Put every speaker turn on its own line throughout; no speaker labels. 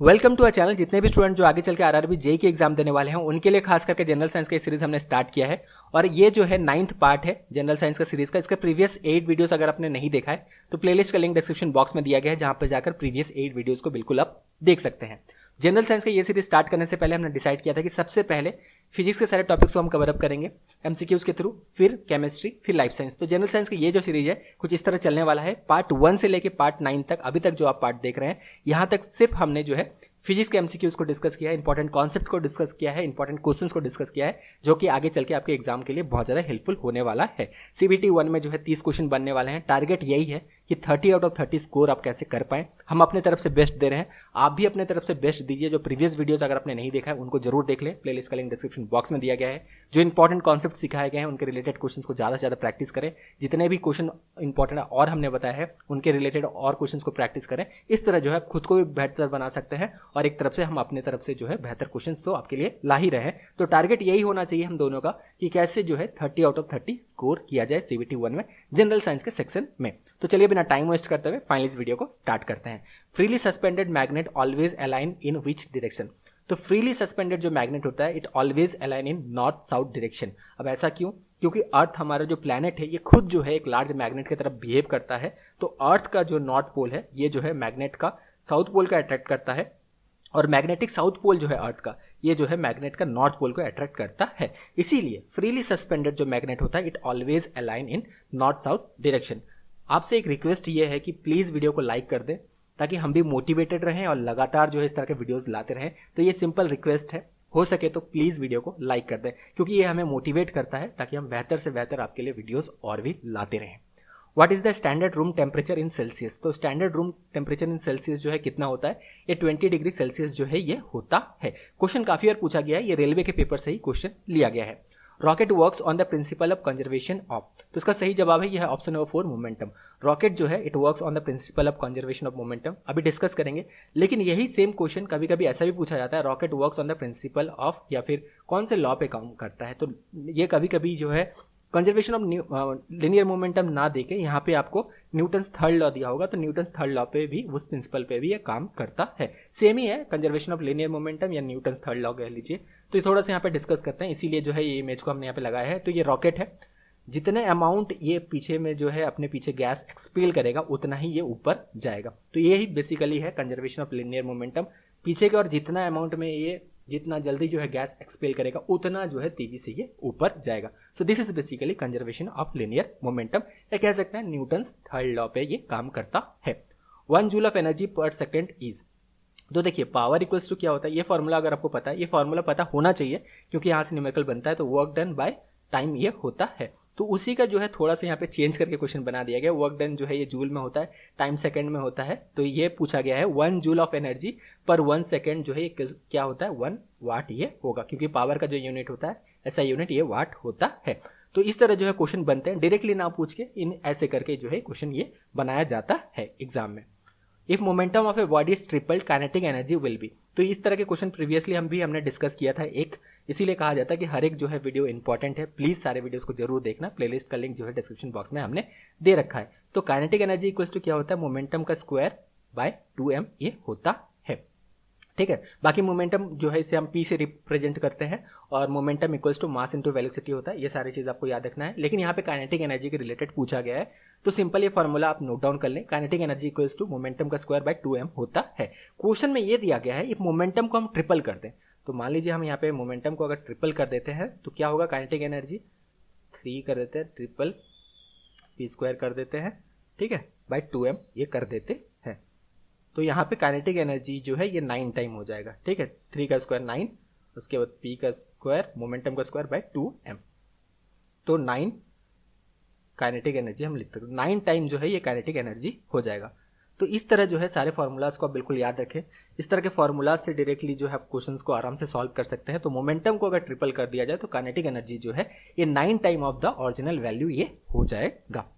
Welcome to a channel. जितने भी student जो आगे चल के आरआरबी जेई की एग्जाम देने वाले हैं उनके लिए खास करके जनरल साइंस का सीरीज हमने स्टार्ट किया है और ये जो है 9th पार्ट है जनरल साइंस का सीरीज का। इसका प्रीवियस 8 वीडियोस अगर आपने नहीं देखा है तो प्लेलिस्ट का लिंक डिस्क्रिप्शन बॉक्स में दिया गया है, जहां पर जाकर प्रीवियस 8 वीडियोस को बिल्कुल आप देख सकते हैं। जनरल साइंस का ये सीरीज स्टार्ट करने से पहले हमने डिसाइड किया था कि सबसे पहले फिजिक्स के सारे टॉपिक्स को हम कवर अप करेंगे एमसीक्यूज के थ्रू, फिर केमिस्ट्री, फिर लाइफ साइंस। तो जनरल साइंस का ये जो सीरीज है कुछ इस तरह चलने वाला है। पार्ट 1 से लेके पार्ट 9 तक, अभी तक जो आप पार्ट देख रहे हैं, यहां तक सिर्फ हमने जो है फिजिक्स के एमसीक्यूज को डिस्कस किया है, इंपॉर्टेंट कॉन्सेप्ट को डिस्कस किया है, इंपॉर्टेंट क्वेश्चंस को डिस्कस किया है, जो कि आगे चल के आपके एग्जाम के लिए बहुत ज़्यादा हेल्पफुल होने वाला है। सीबीटी 1 में जो है 30 क्वेश्चन बनने वाले हैं। टारगेट यही है कि 30 आउट ऑफ 30 स्कोर आप कैसे कर पाएं। हम अपने तरफ से बेस्ट दे रहे हैं, आप भी अपने तरफ से बेस्ट दीजिए। जो प्रीवियस वीडियोस अगर आपने नहीं देखा है उनको जरूर देख लें, प्लेलिस्ट का लिंक डिस्क्रिप्शन बॉक्स में दिया गया है। जो इंपॉर्टेंट कॉन्सेप्ट सिखाए गए हैं उनके रिलेटेड क्वेश्चन को ज़्यादा से ज़्यादा प्रैक्टिस करें। जितने भी क्वेश्चन इंपॉर्टेंट और हमने बताया है उनके रिलेटेड और क्वेश्चन को प्रैक्टिस करें। इस तरह जो है खुद को भी बेहतर बना सकते हैं और एक तरफ से हम अपने तरफ से जो है बेहतर क्वेश्चंस तो आपके लिए ला ही रहे हैं। तो टारगेट यही होना चाहिए हम दोनों का कि कैसे जो है 30 आउट ऑफ 30 स्कोर किया जाए सीबीटी 1 में जनरल साइंस के सेक्शन में। तो चलिए बिना टाइम वेस्ट करते हुए फाइनली इस वीडियो को स्टार्ट करते हैं। Freely suspended magnet always align in which direction? तो फ्रीली सस्पेंडेड जो मैग्नेट होता है it always align in north south direction. अब ऐसा क्यों? क्योंकि अर्थ हमारा जो प्लैनेट है ये खुद जो है एक लार्ज मैग्नेट की तरफ बिहेव करता है। तो अर्थ का जो नॉर्थ पोल है ये जो है मैग्नेट का साउथ पोल का अट्रैक्ट करता है और मैग्नेटिक साउथ पोल जो है अर्थ का ये जो है मैग्नेट का नॉर्थ पोल को अट्रैक्ट करता है। इसीलिए फ्रीली सस्पेंडेड जो मैग्नेट होता है it always align in north south direction. आपसे एक रिक्वेस्ट ये है कि प्लीज़ वीडियो को लाइक कर दें ताकि हम भी मोटिवेटेड रहें और लगातार जो है इस तरह के वीडियोस लाते रहें। तो ये सिंपल रिक्वेस्ट है, हो सके तो प्लीज़ वीडियो को लाइक कर दें क्योंकि ये हमें मोटिवेट करता है ताकि हम बेहतर से बेहतर आपके लिए वीडियोस और भी लाते रहें। What is the standard room temperature in Celsius? तो standard room temperature in Celsius जो है कितना होता है? ये 20 डिग्री सेल्सियस जो है ये होता है। क्वेश्चन काफी बार पूछा गया है, ये रेलवे के पेपर से ही क्वेश्चन लिया गया है। Rocket works on the principle of conservation of, तो इसका सही जवाब है यह है ऑप्शन नंबर 4 मोमेंटम। रॉकेट जो है it works on the principle of conservation of momentum, अभी डिस्कस करेंगे। लेकिन यही सेम क्वेश्चन कभी कभी ऐसा भी पूछा जाता है, rocket works on the principle of, या फिर कौन से लॉ पे काम करता है। तो ये कभी कभी जो है कंजर्वेशन ऑफ लिनियर मोमेंटम ना देके यहाँ पे आपको न्यूटन्स थर्ड लॉ दिया होगा, तो न्यूटन्स थर्ड लॉ पे भी, उस प्रिंसिपल पे भी ये काम करता है। सेम ही है कंजर्वेशन ऑफ लिनियर मोमेंटम या न्यूटन्स थर्ड लॉ कह लीजिए। तो ये थोड़ा सा यहाँ पे डिस्कस करते हैं, इसीलिए जो है ये इमेज को हमने यहाँ पे लगाया है। तो ये रॉकेट है, जितने अमाउंट ये पीछे में जो है अपने पीछे गैस एक्सपेल करेगा उतना ही ये ऊपर जाएगा। तो ये ही बेसिकली है कंजर्वेशन ऑफ लिनियर मोमेंटम, पीछे के और जितना अमाउंट में ये जितना जल्दी जो है गैस एक्सपेल करेगा उतना जो है तेजी से ये ऊपर जाएगा। So this is basically conservation of linear momentum, या कह सकते हैं न्यूटन्स थर्ड लॉ पे ये काम करता है। 1 जूल ऑफ एनर्जी पर सेकेंड इज, तो देखिए पावर इक्वल्स टू क्या होता है, ये फॉर्मूला अगर आपको पता है, ये फॉर्मूला पता होना चाहिए क्योंकि यहाँ से न्यूमेरिकल बनता है। तो वर्क डन बाय टाइम ये होता है, तो उसी का जो है थोड़ा सा यहाँ पे चेंज करके क्वेश्चन बना दिया गया। वर्क डन जो है ये जूल में होता है, टाइम सेकंड में होता है। तो ये पूछा गया है 1 जूल ऑफ एनर्जी पर 1 सेकंड जो है ये क्या होता है, 1 वाट ये होगा, क्योंकि पावर का जो यूनिट होता है ऐसा यूनिट ये वाट होता है। तो इस तरह जो है क्वेश्चन बनते हैं, डायरेक्टली ना पूछ के इन ऐसे करके जो है क्वेश्चन ये बनाया जाता है एग्जाम में। If momentum of a body is tripled kinetic energy will be, तो इस तरह के क्वेश्चन प्रीवियसली हमने डिस्कस किया था एक, इसीलिए कहा जाता है कि हर एक जो है वीडियो इंपॉर्टेंट है। प्लीज सारे वीडियोस को जरूर देखना, प्लेलिस्ट का लिंक जो है डिस्क्रिप्शन बॉक्स में हमने दे रखा है। तो काइनेटिक एनर्जी इक्वल्स टू क्या होता है, मोमेंटम का स्क्वायर बाय 2m ये होता है। ठीक है, बाकी मोमेंटम जो है इसे हम p से रिप्रेजेंट करते हैं और momentum equals to mass into velocity होता है। ये सारी चीज आपको याद रखना है। लेकिन यहाँ पे काइनेटिक एनर्जी के रिलेटेड पूछा गया है, तो सिंपल ये फॉर्मूला आप नोट डाउन कर लें। Kinetic energy equals to momentum का स्क्वायर बाय 2m होता है। क्वेश्चन में ये दिया गया है इफ मोमेंटम को हम ट्रिपल कर दें, तो मान लीजिए हम यहाँ पे मोमेंटम को अगर ट्रिपल कर देते हैं तो क्या होगा, काइनेटिक एनर्जी 3 कर देते हैं, ट्रिपल p स्क्वायर कर देते हैं, ठीक है, बाय 2m ये कर देते हैं। तो यहाँ पे काइनेटिक एनर्जी जो है ये 9 टाइम हो जाएगा। ठीक है, 3 का स्क्वायर 9, उसके बाद p का स्क्वायर मोमेंटम का स्क्वायर बाय 2m, तो 9 काइनेटिक एनर्जी हम लिखते हैं। 9 टाइम जो है ये काइनेटिक एनर्जी हो जाएगा। तो इस तरह जो है सारे फॉर्मूलाज को आप बिल्कुल याद रखें। इस तरह के फॉर्मूलाज से डायरेक्टली जो है आप क्वेश्चंस को आराम से सॉल्व कर सकते हैं। तो मोमेंटम को अगर ट्रिपल कर दिया जाए तो काइनेटिक एनर्जी जो है ये 9 time of the original value ये हो जाएगा।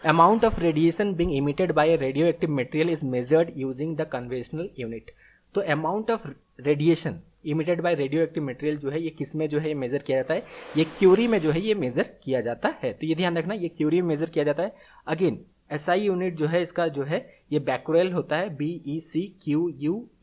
Amount of radiation being emitted by a radioactive material is measured using the conventional unit. तो amount of radiation emitted by radioactive material जो है ये किस में जो है मेजर किया जाता है, ये क्यूरी में जो है ये मेजर किया जाता है। तो ये ध्यान रखना, ये क्यूरी में मेजर किया जाता है। अगेन SI यूनिट जो है इसका जो है ये बैक्वेरल होता है, BECQUEREL,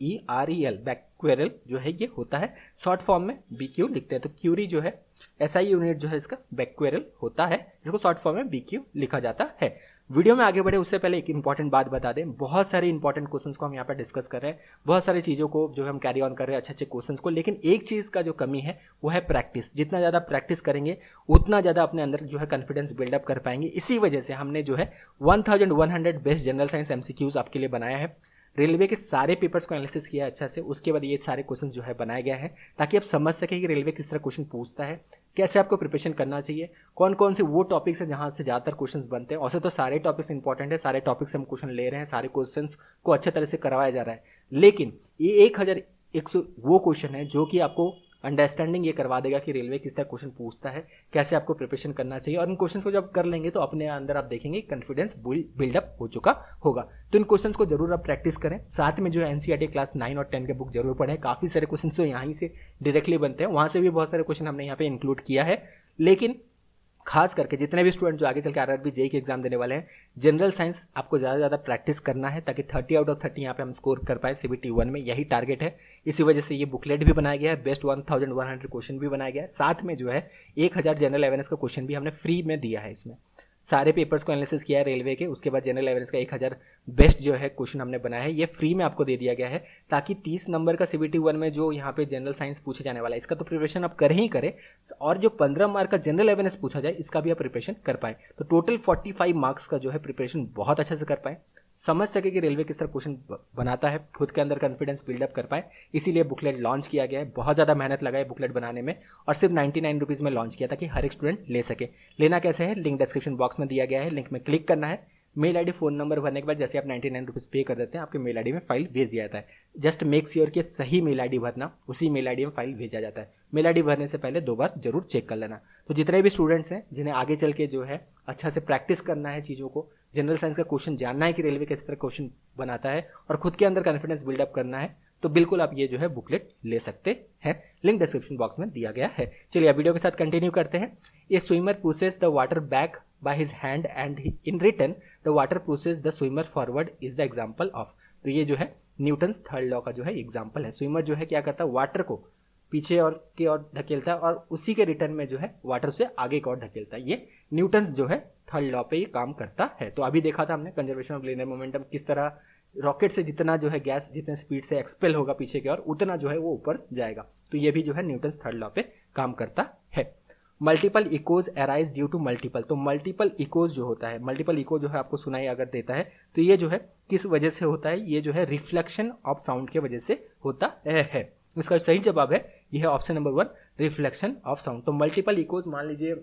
बैक्वेरल जो है ये होता है, शॉर्ट फॉर्म में BQ लिखते हैं। तो क्यूरी जो है SI यूनिट जो है इसका बैक्वेरल होता है, जिसको शॉर्ट फॉर्म में BQ लिखा जाता है। वीडियो में आगे बढ़े उससे पहले एक इंपॉर्टेंट बात बता दें, बहुत सारे इंपॉर्टेंट क्वेश्चंस को हम यहाँ पर डिस्कस कर रहे हैं, बहुत सारी चीज़ों को जो हम कैरी ऑन कर रहे हैं, अच्छे अच्छे क्वेश्चंस को, लेकिन एक चीज़ का जो कमी है वो है प्रैक्टिस। जितना ज़्यादा प्रैक्टिस करेंगे उतना ज़्यादा अपने अंदर जो है कॉन्फिडेंस बिल्डअप कर पाएंगे। इसी वजह से हमने जो है 1100 बेस्ट जनरल साइंस MCQs आपके लिए बनाया है। रेलवे के सारे पेपर्स को एनालिसिस किया है अच्छा से, उसके बाद ये सारे क्वेश्चन जो है बनाए गए हैं ताकि आप समझ सकें कि रेलवे किस तरह क्वेश्चन पूछता है, कैसे आपको प्रिपरेशन करना चाहिए, कौन कौन से वो टॉपिक्स हैं जहाँ से ज़्यादातर क्वेश्चंस बनते हैं। वैसे तो सारे टॉपिक्स इंपॉर्टेंट है, सारे टॉपिक्स से हम क्वेश्चन ले रहे हैं, सारे क्वेश्चंस को अच्छे तरह से करवाया जा रहा है, लेकिन ये 1100 वो क्वेश्चन है जो कि आपको अंडरस्टैंडिंग ये करवा देगा कि रेलवे किस तरह क्वेश्चन पूछता है, कैसे आपको प्रिपरेशन करना चाहिए। और इन क्वेश्चंस को जब कर लेंगे तो अपने अंदर आप देखेंगे कॉन्फिडेंस बिल्डअप हो चुका होगा। तो इन क्वेश्चंस को जरूर आप प्रैक्टिस करें, साथ में जो है NCERT क्लास 9 और 10 के बुक जरूर पढ़ें। काफ़ी सारे क्वेश्चन तो यहाँ से डायरेक्टली बनते हैं, वहाँ से भी बहुत सारे क्वेश्चन हमने यहाँ पे इंक्लूड किया है। लेकिन खास करके जितने भी स्टूडेंट जो आगे चल के RRB JEE के एग्जाम देने वाले हैं, जनरल साइंस आपको ज़्यादा से ज़्यादा प्रैक्टिस करना है ताकि 30 आउट ऑफ 30 यहाँ पे हम स्कोर कर पाए CBT 1 में, यही टारगेट है। इसी वजह से ये बुकलेट भी बनाया गया है, बेस्ट 1100 क्वेश्चन भी बनाया गया है, साथ में जो है 1000 जनरल अवेयरनेस का क्वेश्चन भी हमने फ्री में दिया है। इसमें सारे पेपर्स को एनालिसिस किया है रेलवे के, उसके बाद जनरल अवेयरनेस का 1000 बेस्ट जो है क्वेश्चन हमने बनाया है, ये फ्री में आपको दे दिया गया है ताकि 30 नंबर का CBT 1 में जो यहाँ पे जनरल साइंस पूछे जाने वाला है इसका तो प्रिपरेशन आप करें ही करें, और जो 15 मार्क का जनरल अवेयरनेस पूछा जाए इसका भी आप प्रिपरेशन कर पाएँ। तो टोटल 45 मार्क्स का जो है प्रिपरेशन बहुत अच्छे से कर पाएँ, समझ सके कि रेलवे किस तरह क्वेश्चन बनाता है, खुद के अंदर कॉन्फिडेंस बिल्डअप कर पाए। इसीलिए बुकलेट लॉन्च किया गया है, बहुत ज़्यादा मेहनत लगा है बुकलेट बनाने में, और सिर्फ 99 रुपीज़ में लॉन्च किया ताकि हर एक स्टूडेंट ले सके। लेना कैसे है, लिंक डिस्क्रिप्शन बॉक्स में दिया गया है, लिंक में क्लिक करना है, मेल आईडी फ़ोन नंबर भरने के बाद जैसे आप 99 रुपीज़ पे कर देते हैं आपके मेल आईडी में फाइल भेज दिया जाता है। जस्ट मेक श्योर कि सही मेल आईडी भरना, उसी मेल आईडी में फाइल भेजा जाता है। मेल आईडी भरने से पहले 2 बार जरूर चेक कर लेना। तो जितने भी स्टूडेंट्स हैं जिन्हें आगे चल के जो है अच्छा से प्रैक्टिस करना है चीज़ों को, जनरल साइंस का क्वेश्चन जानना है कि रेलवे किस तरह क्वेश्चन बनाता है और खुद के अंदर कॉन्फिडेंस बिल्डअप करना है, तो बिल्कुल आप ये जो है बुकलेट ले सकते हैं, लिंक डिस्क्रिप्शन बॉक्स में दिया गया है। चलिए अब वीडियो के साथ कंटिन्यू करते हैं। ए swimmer pushes the water back by his hand and in return the water pushes the swimmer forward is the example of. तो ये जो है न्यूटन्स थर्ड लॉ का जो है एग्जाम्पल है। स्विमर जो है क्या करता है, वाटर को पीछे और की ओर धकेलता है और उसी के रिटर्न में जो है वाटर से आगे की ओर धकेलता है। ये न्यूटन्स जो है थर्ड लॉ पे ये काम करता है। तो अभी देखा था हमने कंजर्वेशन ऑफ लिनियर मोमेंटम, किस तरह रॉकेट से जितना जो है गैस जितने स्पीड से एक्सपेल होगा पीछे की ओर उतना जो है वो ऊपर जाएगा। तो ये भी जो है न्यूटन्स थर्ड लॉ पे काम करता है। Multiple echoes arise due to multiple. तो मल्टीपल इकोज जो होता है, मल्टीपल इको जो है आपको सुनाई अगर देता है तो ये जो है किस वजह से होता है, ये जो है रिफ्लेक्शन ऑफ साउंड के वजह से होता है। इसका सही जवाब है यह है option number 1, reflection of sound. तो मल्टीपल इकोज, मान लीजिए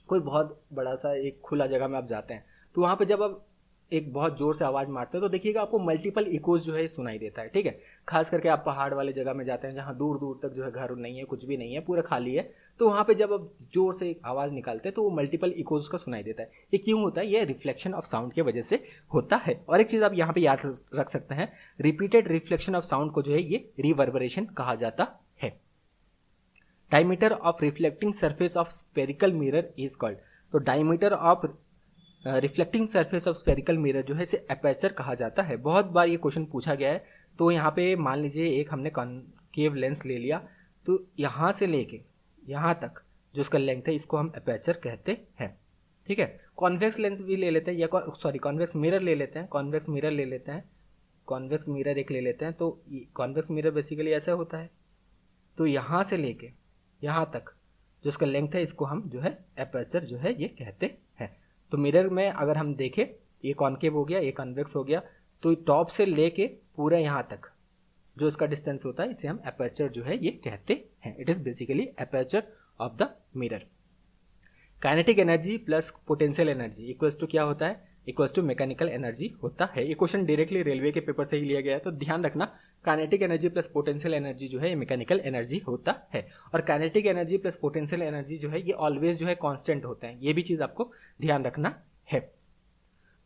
कोई बहुत बड़ा सा एक खुला जगह में आप जाते हैं तो वहाँ पे जब आप एक बहुत जोर से आवाज़ मारते हो तो देखिएगा आपको मल्टीपल इकोज जो है सुनाई देता है। ठीक है, खास करके आप पहाड़ वाले जगह में जाते हैं जहाँ दूर दूर तक जो है घर नहीं है, कुछ भी नहीं है, पूरा खाली है, तो वहाँ पे जब आप जोर से आवाज़ निकालते हैं तो वो मल्टीपल इकोज का सुनाई देता है। ये क्यों होता है, ये रिफ्लेक्शन ऑफ साउंड की वजह से होता है। और एक चीज़ आप यहाँ पे याद रख सकते हैं, रिपीटेड रिफ्लेक्शन ऑफ साउंड को जो है ये रिवर्बरेशन कहा जाता है। Diameter of reflecting surface of spherical mirror is called. तो diameter of reflecting surface of spherical mirror जो है इसे एपर्चर कहा जाता है। बहुत बार ये क्वेश्चन पूछा गया है। तो यहाँ पे मान लीजिए एक हमने कॉनकेव लेंस ले लिया, तो यहाँ से लेके यहाँ तक जो इसका लेंथ है इसको हम एपर्चर कहते हैं। ठीक है, कॉन्वेक्स लेंस भी ले लेते हैं या कॉन्वेक्स मिरर ले लेते हैं, कॉन्वेक्स मिरर ले लेते हैं, कॉन्वेक्स मिरर एक ले लेते हैं। तो कॉन्वेक्स मिरर बेसिकली ऐसा होता है, तो यहाँ से लेके यहाँ तक जो इसका लेंथ है इसको हम जो है एपर्चर जो है ये कहते हैं। तो मिरर में अगर हम देखें, ये कॉनकेव हो गया, ये कॉन्वेक्स हो गया, तो टॉप से लेके पूरा यहाँ तक जो इसका डिस्टेंस होता है इसे हम एपर्चर जो है ये कहते हैं। It is basically aperture of the mirror. Kinetic energy plus potential energy equals to क्या होता है, इक्वल्स टू मैकेनिकल एनर्जी होता है। ये क्वेश्चन डायरेक्टली रेलवे के पेपर से ही लिया गया है, तो ध्यान रखना kinetic energy plus potential energy जो है ये मैकेनिकल एनर्जी होता है। और kinetic energy plus potential energy जो है ये ऑलवेज जो है कांस्टेंट होता है, ये भी चीज़ आपको ध्यान रखना है।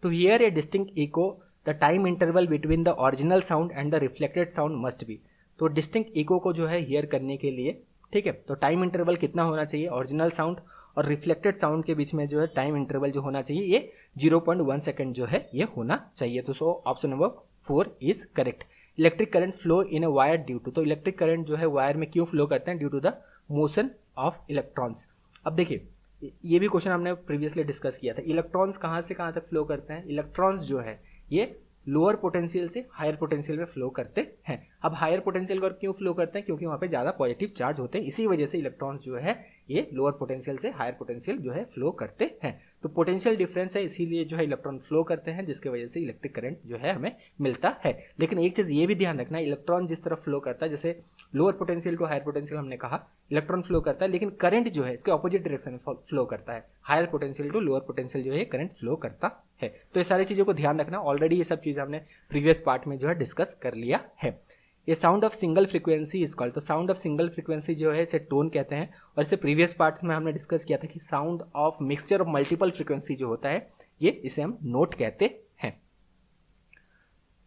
To hear a distinct echo the time interval between the original sound and the reflected sound must be. तो डिस्टिंक्ट इको को जो है हियर करने के लिए, ठीक है, तो टाइम इंटरवल कितना होना चाहिए ओरिजिनल साउंड और रिफ्लेक्टेड साउंड के बीच में जो है टाइम इंटरवल जो होना चाहिए ये 0.1 सेकेंड जो है ये होना चाहिए। तो so option number 4 is correct. Electric current flow in a wire due to, तो इलेक्ट्रिक करंट जो है वायर में क्यों फ्लो करते हैं? Due to the motion of electrons. अब देखिए ये भी क्वेश्चन हमने प्रीवियसली डिस्कस किया था, इलेक्ट्रॉन्स कहाँ से कहाँ तक फ्लो करते हैं? इलेक्ट्रॉन्स जो है ये लोअर पोटेंशियल से हायर पोटेंशियल में फ्लो करते हैं। अब हायर पोटेंशियल पर क्यों फ्लो करते हैं? क्योंकि वहाँ पे ज़्यादा पॉजिटिव चार्ज होते हैं, इसी वजह से इलेक्ट्रॉन्स जो है ये लोअर पोटेंशियल से हायर पोटेंशियल जो है फ्लो करते हैं। तो पोटेंशियल डिफरेंस है, इसीलिए जो है इलेक्ट्रॉन फ्लो करते हैं, जिसकी वजह से इलेक्ट्रिक करंट जो है हमें मिलता है। लेकिन एक चीज़ ये भी ध्यान रखना, इलेक्ट्रॉन जिस तरफ फ्लो करता है, जैसे lower potential to higher potential हमने कहा इलेक्ट्रॉन फ्लो करता है, लेकिन करंट जो है इसके ऑपोजिट डायरेक्शन में फ्लो करता है, higher potential to lower potential जो है करंट फ्लो करता है। तो ये सारी चीज़ों को ध्यान रखना, ऑलरेडी ये सब चीज़ हमने प्रीवियस पार्ट में जो है डिस्कस कर लिया है। ये sound of single frequency is called, तो साउंड ऑफ सिंगल फ्रीक्वेंसी जो है इसे टोन कहते हैं, और इसे प्रीवियस पार्ट्स में हमने डिस्कस किया था कि sound of mixture of multiple frequency जो होता है ये इसे हम नोट कहते हैं।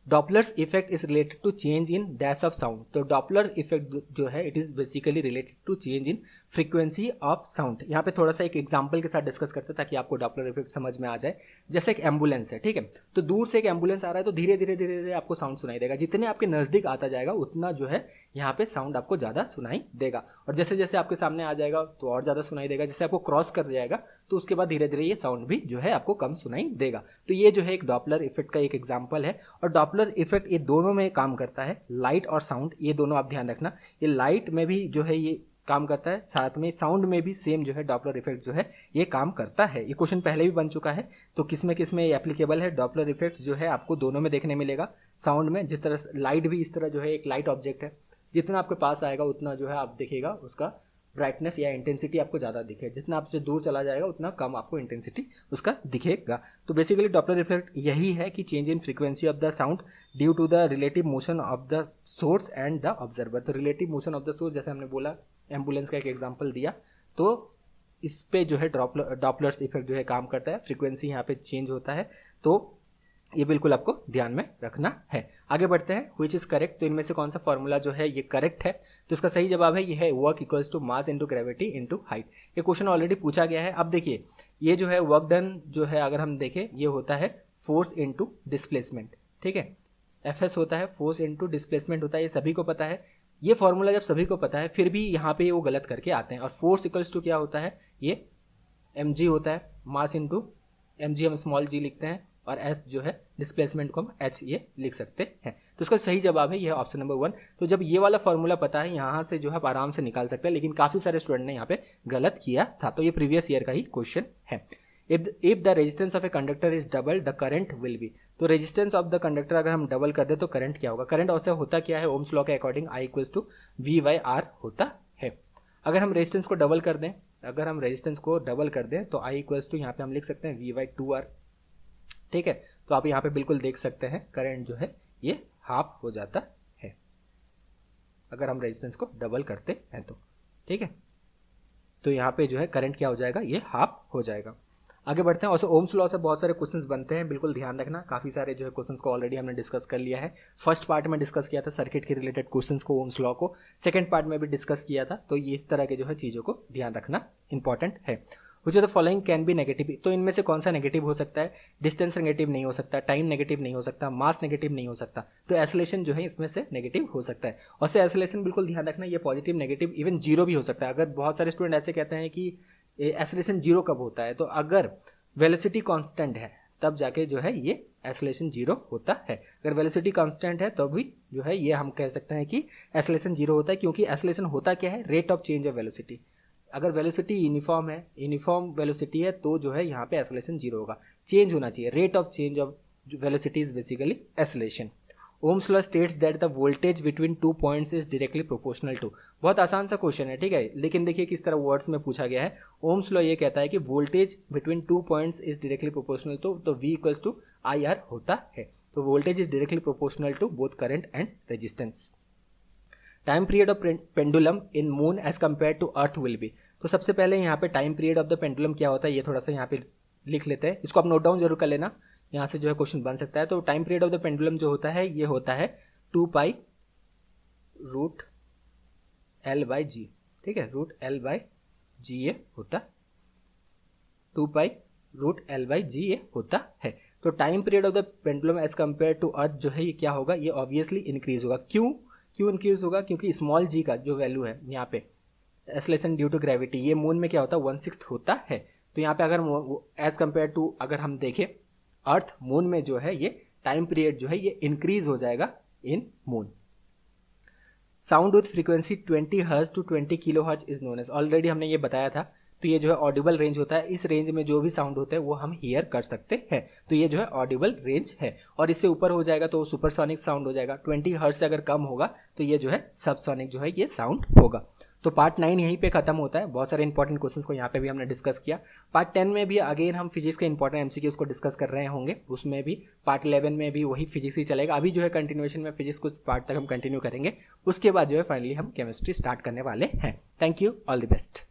Doppler's effect is related to change in dash of sound, तो डॉपलर इफेक्ट जो है it is basically related to change in frequency of sound. यहाँ पे थोड़ा सा एक एग्जांपल के साथ डिस्कस करते हैं ताकि आपको डॉपलर इफेक्ट समझ में आ जाए। जैसे एक एम्बुलेंस है, ठीक है, तो दूर से एक एम्बुलेंस आ रहा है तो धीरे धीरे धीरे धीरे आपको साउंड सुनाई देगा, जितने आपके नज़दीक आता जाएगा उतना जो है यहाँ पे साउंड आपको ज़्यादा सुनाई देगा, और जैसे जैसे आपके सामने आ जाएगा तो और ज़्यादा सुनाई देगा, जैसे आपको क्रॉस कर जाएगा तो उसके बाद धीरे धीरे ये साउंड भी जो है आपको कम सुनाई देगा। तो ये जो है एक डॉपलर इफेक्ट का एक एग्जाम्पल है, और डॉपलर इफेक्ट ये दोनों में काम करता है, लाइट और साउंड, ये दोनों आप ध्यान रखना। ये लाइट में भी जो है ये काम करता है, साथ में साउंड में भी सेम जो है डॉपलर इफेक्ट जो है ये काम करता है। ये क्वेश्चन पहले भी बन चुका है, तो किस में एप्लीकेबल है? डॉपलर इफेक्ट जो है आपको दोनों में देखने मिलेगा, साउंड में, जिस तरह लाइट भी इस तरह जो है एक लाइट ऑब्जेक्ट है, जितना आपके पास आएगा उतना जो है आप देखेगा उसका ब्राइटनेस या इंटेंसिटी आपको ज़्यादा दिखे, जितना आपसे दूर चला जाएगा उतना कम आपको इंटेंसिटी उसका दिखेगा। तो बेसिकली डॉपलर इफेक्ट यही है कि change in frequency of the sound due to the relative motion of the source and the observer. तो relative motion of the source, जैसे हमने बोला एम्बुलेंस का एक एग्जाम्पल दिया, तो इस पे जो है डॉपलर्स इफेक्ट जो है काम करता है, फ्रीक्वेंसी यहाँ पे चेंज होता है, तो ये बिल्कुल आपको ध्यान में रखना है। आगे बढ़ते हैं, व्हिच इज करेक्ट, तो इनमें से कौन सा फॉर्मूला जो है ये करेक्ट है? तो इसका सही जवाब है ये है work equals to mass into gravity into height. ये क्वेश्चन ऑलरेडी पूछा गया है। अब देखिए ये जो है वर्क डन जो है अगर हम देखें ये होता है फोर्स इंटू डिस्प्लेसमेंट, ठीक है, एफएस होता है, फोर्स इंटू डिस्प्लेसमेंट होता है, ये सभी को पता है। ये फॉर्मूला जब सभी को पता है फिर भी यहाँ पे वो गलत करके आते हैं, और फोर्स इक्वल्स टू क्या होता है? ये mg होता है, मास इंटू mg हम स्मॉल g लिखते हैं, और s जो है डिस्प्लेसमेंट को हम h ये लिख सकते हैं। तो इसका सही जवाब है ये ऑप्शन नंबर 1। तो जब ये वाला फॉर्मूला पता है यहाँ से जो है आप आराम से निकाल सकते हैं, लेकिन काफ़ी सारे स्टूडेंट ने यहाँ पे गलत किया था, तो ये प्रीवियस ईयर का ही क्वेश्चन है। If the resistance of a conductor is double the current will be, तो रेजिस्टेंस ऑफ द कंडक्टर अगर हम डबल कर दे तो करंट क्या होगा? करंट औसे होता क्या है? ओम्स लॉ के according I equals to V/R होता है। अगर हम रेजिस्टेंस को डबल कर दें, तो I इक्वल्स टू यहाँ पे हम लिख सकते हैं V/2R, ठीक है। तो आप यहाँ पे बिल्कुल देख सकते हैं करंट जो है ये हाफ हो जाता है अगर हम रेजिस्टेंस को डबल करते हैं तो, ठीक है। तो यहाँ पे जो है करंट क्या हो जाएगा? ये हाफ हो जाएगा। आगे बढ़ते हैं, और ओम्स लॉ से बहुत सारे क्वेश्चंस बनते हैं, बिल्कुल ध्यान रखना। काफ़ी सारे जो है क्वेश्चंस को ऑलरेडी हमने डिस्कस कर लिया है। फर्स्ट पार्ट में डिस्कस किया था सर्किट के रिलेटेड क्वेश्चंस को, ओम्स लॉ को, सेकंड पार्ट में भी डिस्कस किया था। तो ये इस तरह के जो है चीज़ों को ध्यान रखना इंपॉर्टेंट है। Which of the following can be negative, तो इनमें से कौन सा नेगेटिव हो सकता है? डिस्टेंस नेगेटिव नहीं हो सकता, टाइम नेगेटिव नहीं हो सकता, मास नेगेटिव नहीं हो सकता, तो एसोलेशन जो है इसमें से नेगेटिव हो सकता है। और से एसोलेशन बिल्कुल ध्यान रखना, ये पॉजिटिव नेगेटिव इवन जीरो भी हो सकता है। अगर बहुत सारे स्टूडेंट ऐसे कहते हैं कि एसोलेशन जीरो कब होता है, तो अगर वेलोसिटी कांस्टेंट है तब जाके जो है ये एसोलेशन जीरो होता है। अगर वेलोसिटी कांस्टेंट है तो भी जो है ये हम कह सकते हैं कि एसोलेशन जीरो होता है, क्योंकि एसोलेशन होता क्या है? Rate of change of velocity. अगर वेलोसिटी यूनिफॉर्म है, यूनिफॉर्म वेलोसिटी है, तो जो है यहाँ पे एसोलेशन जीरो होगा, चेंज होना चाहिए। Rate of change of velocity is basically acceleration. Ohm's law states that the voltage between 2 points is directly proportional to, बहुत आसान सा क्वेश्चन है, ठीक है, लेकिन देखिए किस तरह वर्ड्स में पूछा गया है। ओम्स लॉ ये कहता है कि voltage between 2 points is directly proportional to, तो V इक्वल्स टू IR होता है। तो voltage is directly proportional to both current and resistance. Time period of pendulum in moon as compare to earth will be, तो सबसे पहले यहाँ पे time period of the pendulum क्या होता है ये थोड़ा सा यहाँ पे लिख लेते हैं, इसको आप नोट डाउन जरूर कर लेना, यहाँ से जो है क्वेश्चन बन सकता है। तो time period of the pendulum जो होता है ये होता है 2π √L/G, ठीक है, √L/G ये होता 2π√L/g ये होता है। तो time period of the pendulum as compare to earth जो है ये क्या होगा, ये ऑब्वियसली इंक्रीज होगा। क्यों इंक्रीज होगा, क्योंकि स्मॉल जी का जो वैल्यू है यहाँ पे एक्सेलरेशन ड्यू टू ग्रेविटी, ये मून में क्या होता है 1/6 होता है। तो यहाँ पे अगर एज कम्पेयर टू अगर हम देखें अर्थ, मून में जो है ये टाइम पीरियड जो है ये इंक्रीज हो जाएगा in moon. Sound with frequency 20 hertz to 20 kilo hertz is known as, already हमने ये बताया था। तो ये जो है ऑडिबल रेंज होता है, इस रेंज में जो भी साउंड होता है वो हम हियर कर सकते हैं। तो ये जो है ऑडिबल रेंज है, और इससे ऊपर हो जाएगा तो सुपरसोनिक साउंड हो जाएगा। 20 हर्ट्ज से अगर कम होगा तो ये जो है सबसोनिक जो है ये साउंड होगा। तो पार्ट 9 यहीं पे खत्म होता है। बहुत सारे इंपॉर्टेंट क्वेश्चंस को यहाँ पे भी हमने डिस्कस किया। पार्ट 10 में भी अगेन हम फिजिक्स के इंपॉर्टेंट एमसीक्यूज को डिस्कस कर रहे होंगे, उसमें भी पार्ट 11 में भी वही फिजिक्स ही चलेगा। अभी जो है कंटिन्यूएशन में फिजिक्स कुछ पार्ट तक हम कंटिन्यू करेंगे, उसके बाद जो है फाइनली हम केमिस्ट्री स्टार्ट करने वाले हैं। Thank you, all the best.